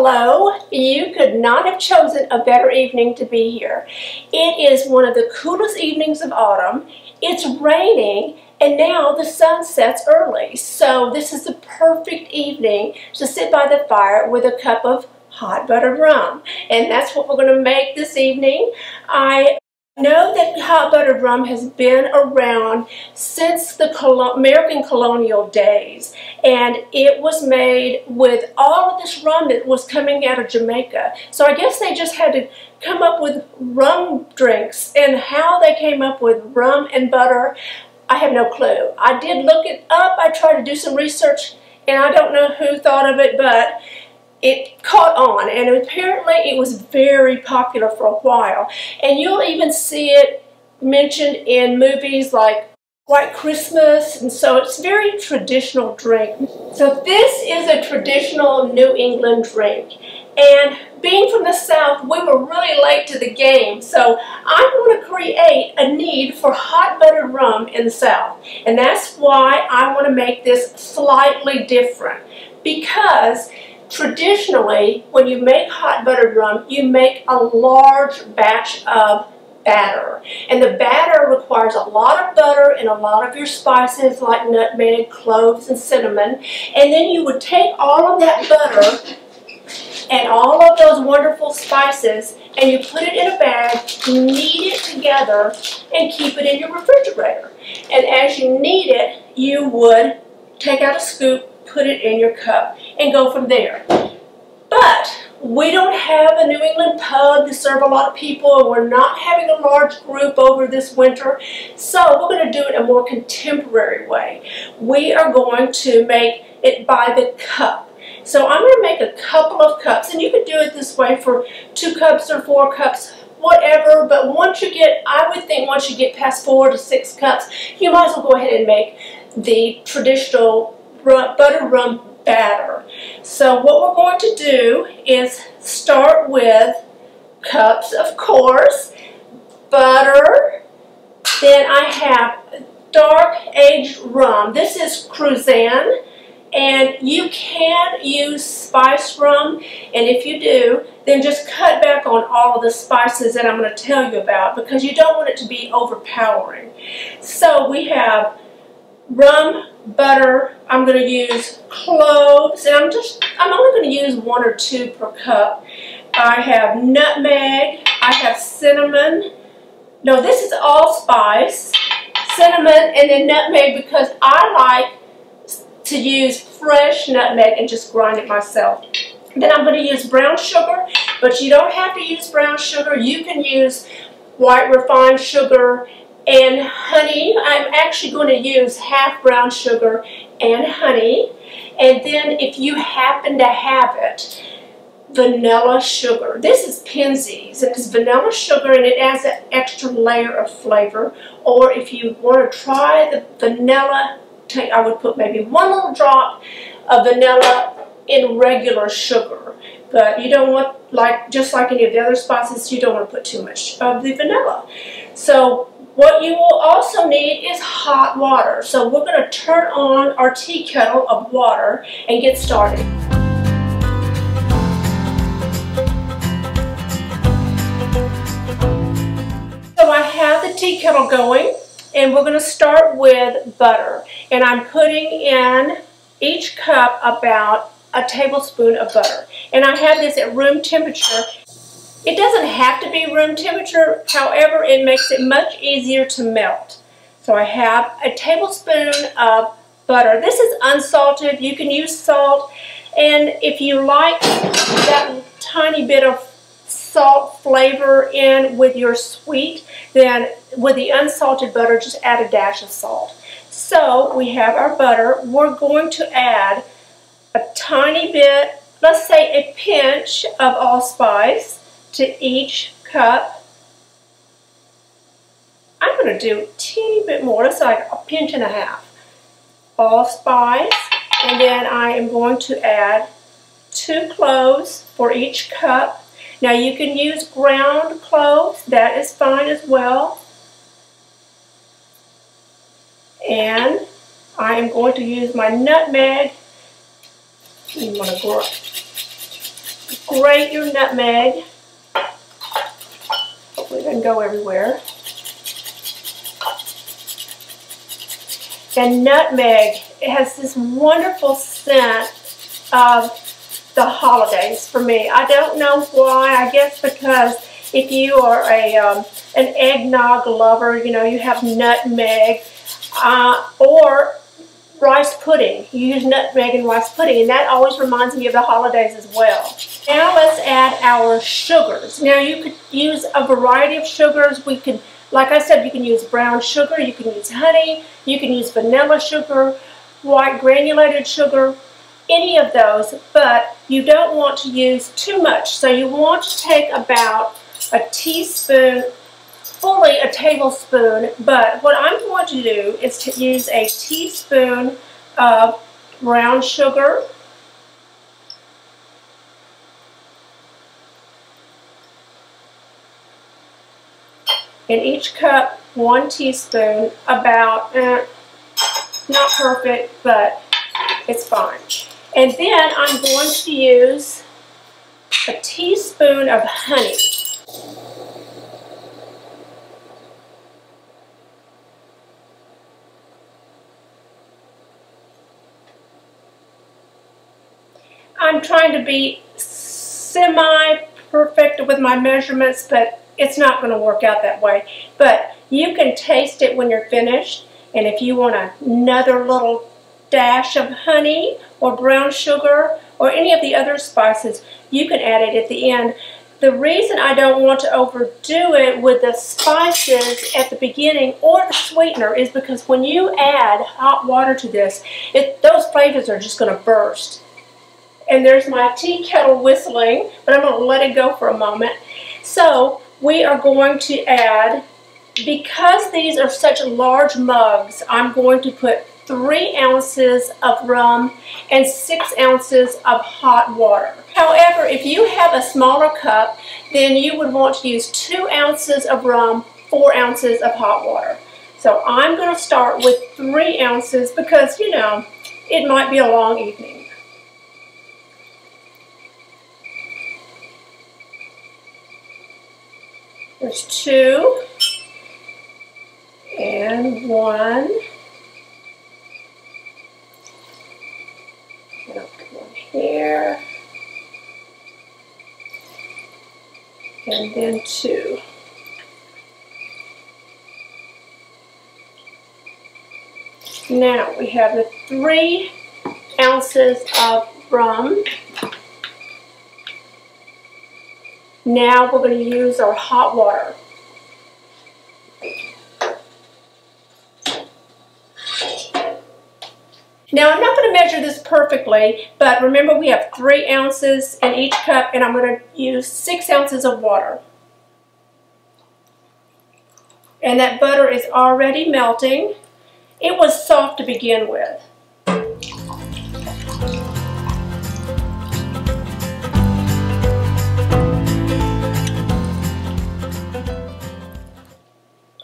Hello, you could not have chosen a better evening to be here. It is one of the coolest evenings of autumn. It's raining and now the sun sets early. So this is the perfect evening to sit by the fire with a cup of hot buttered rum. And that's what we're going to make this evening. I know that hot buttered rum has been around since the American colonial days, and it was made with all of this rum that was coming out of Jamaica. So I guess they just had to come up with rum drinks, and how they came up with rum and butter, I have no clue. I did look it up. I tried to do some research, and I don't know who thought of it, but it caught on, and apparently it was very popular for a while. And you'll even see it mentioned in movies like White Christmas, and so it's a very traditional drink. So this is a traditional New England drink. And being from the South, we were really late to the game, so I'm going to create a need for hot buttered rum in the South. And that's why I want to make this slightly different, because traditionally, when you make hot buttered rum, you make a large batch of batter. And the batter requires a lot of butter and a lot of your spices like nutmeg, cloves, and cinnamon. And then you would take all of that butter and all of those wonderful spices and you put it in a bag, knead it together, and keep it in your refrigerator. And as you knead it, you would take out a scoop, put it in your cup, and go from there. But we don't have a New England pub to serve a lot of people, and we're not having a large group over this winter, so we're going to do it a more contemporary way. We are going to make it by the cup. So I'm going to make a couple of cups, and you could do it this way for 2 cups or 4 cups, whatever, but once you get, I would think once you get past 4 to 6 cups, you might as well go ahead and make the traditional buttered rum batter. So what we're going to do is start with cups, of course, butter, then I have dark aged rum. This is Cruzan, and you can use spiced rum, and if you do, then just cut back on all of the spices that I'm going to tell you about, because you don't want it to be overpowering. So we have rum, butter, I'm going to use cloves, and I'm only going to use 1 or 2 per cup. I have nutmeg, I have cinnamon. No, this is allspice, cinnamon, and then nutmeg, because I like to use fresh nutmeg and just grind it myself. Then I'm going to use brown sugar, but you don't have to use brown sugar. You can use white refined sugar and honey. I'm actually going to use half brown sugar and honey. And then if you happen to have it, vanilla sugar. This is Penzeys, and it's vanilla sugar, and it adds an extra layer of flavor. Or if you want to try the vanilla, I would put maybe 1 little drop of vanilla in regular sugar. But you don't want, just like any of the other spices, you don't want to put too much of the vanilla. So what you will also need is hot water. So we're going to turn on our tea kettle of water and get started. So I have the tea kettle going, and we're going to start with butter. And I'm putting in each cup about a tablespoon of butter. And I have this at room temperature. It doesn't have to be room temperature, however, it makes it much easier to melt. So I have a tablespoon of butter. This is unsalted. You can use salt, and if you like that tiny bit of salt flavor in with your sweet, then with the unsalted butter, just add a dash of salt. So we have our butter. We're going to add a tiny bit, let's say a pinch of allspice to each cup. I'm going to do a teeny bit more. That's like a pinch and a half. Allspice, and then I am going to add 2 cloves for each cup. Now you can use ground cloves, that is fine as well. And I am going to use my nutmeg. You want to grate your nutmeg. Hopefully it doesn't go everywhere. And nutmeg, it has this wonderful scent of the holidays for me. I don't know why. I guess because if you are an eggnog lover, you know, you have nutmeg, or rice pudding. You use nutmeg in rice pudding, and that always reminds me of the holidays as well. Now let's add our sugars. Now you could use a variety of sugars. We could, like I said, you can use brown sugar, you can use honey, you can use vanilla sugar, white granulated sugar, any of those, but you don't want to use too much. So you want to take about a teaspoon, fully a tablespoon, but what I'm going to do is to use a teaspoon of brown sugar, in each cup 1 teaspoon, about, not perfect, but it's fine. And then I'm going to use a teaspoon of honey. I'm trying to be semi-perfect with my measurements, but it's not going to work out that way. But you can taste it when you're finished, and if you want another little dash of honey or brown sugar or any of the other spices, you can add it at the end. The reason I don't want to overdo it with the spices at the beginning or the sweetener is because when you add hot water to this, those flavors are just going to burst. And there's my tea kettle whistling, but I'm going to let it go for a moment. So we are going to add, because these are such large mugs, I'm going to put 3 ounces of rum and 6 ounces of hot water. However, if you have a smaller cup, then you would want to use 2 ounces of rum, 4 ounces of hot water. So I'm going to start with 3 ounces because, you know, it might be a long evening. There's 2 and 1. And I'll put 1 here. And then 2. Now we have the 3 ounces of rum. Now we're going to use our hot water. Now I'm not going to measure this perfectly, but remember we have 3 ounces in each cup, and I'm going to use 6 ounces of water. And that butter is already melting. It was soft to begin with.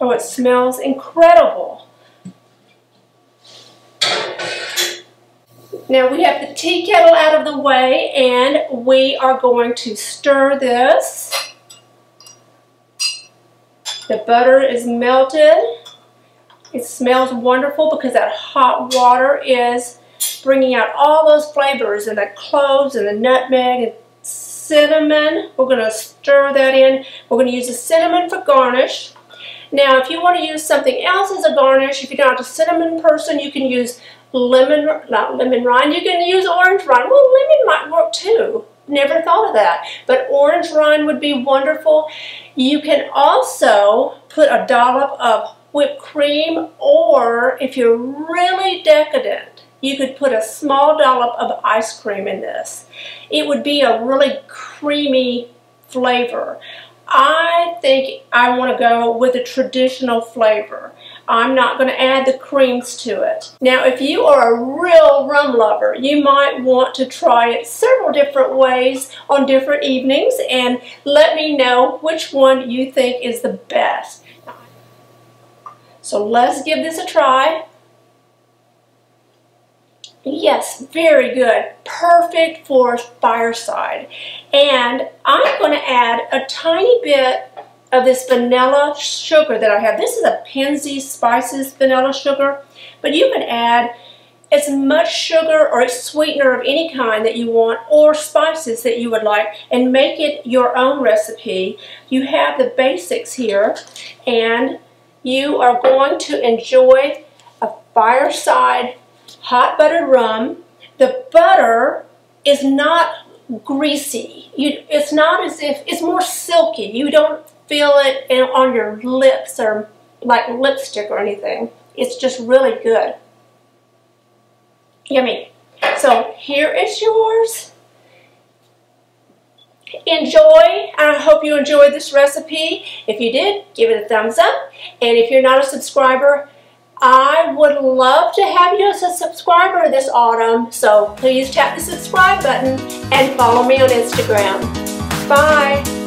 Oh, it smells incredible. Now we have the tea kettle out of the way, and we are going to stir this. The butter is melted. It smells wonderful because that hot water is bringing out all those flavors, and the cloves and the nutmeg and cinnamon. We're going to stir that in. We're going to use the cinnamon for garnish. Now, if you want to use something else as a garnish, if you're not a cinnamon person, you can use not lemon rind, you can use orange rind. Well, lemon might work too. Never thought of that. But orange rind would be wonderful. You can also put a dollop of whipped cream, or if you're really decadent, you could put a small dollop of ice cream in this. It would be a really creamy flavor. I think I want to go with a traditional flavor. I'm not going to add the creams to it. Now, if you are a real rum lover, you might want to try it several different ways on different evenings, and let me know which one you think is the best. So let's give this a try. Yes, very good. Perfect for Fireside. And I'm going to add a tiny bit of this vanilla sugar that I have. This is a Penzi Spices vanilla sugar, but you can add as much sugar or a sweetener of any kind that you want, or spices that you would like, and make it your own recipe. You have the basics here, and you are going to enjoy a Fireside hot buttered rum. The butter is not greasy. It's not as if, it's more silky. You don't feel it on your lips or like lipstick or anything. It's just really good. Yummy. So here is yours. Enjoy, and I hope you enjoyed this recipe. If you did, give it a thumbs up. And if you're not a subscriber, I would love to have you as a subscriber this autumn, so please tap the subscribe button and follow me on Instagram. Bye!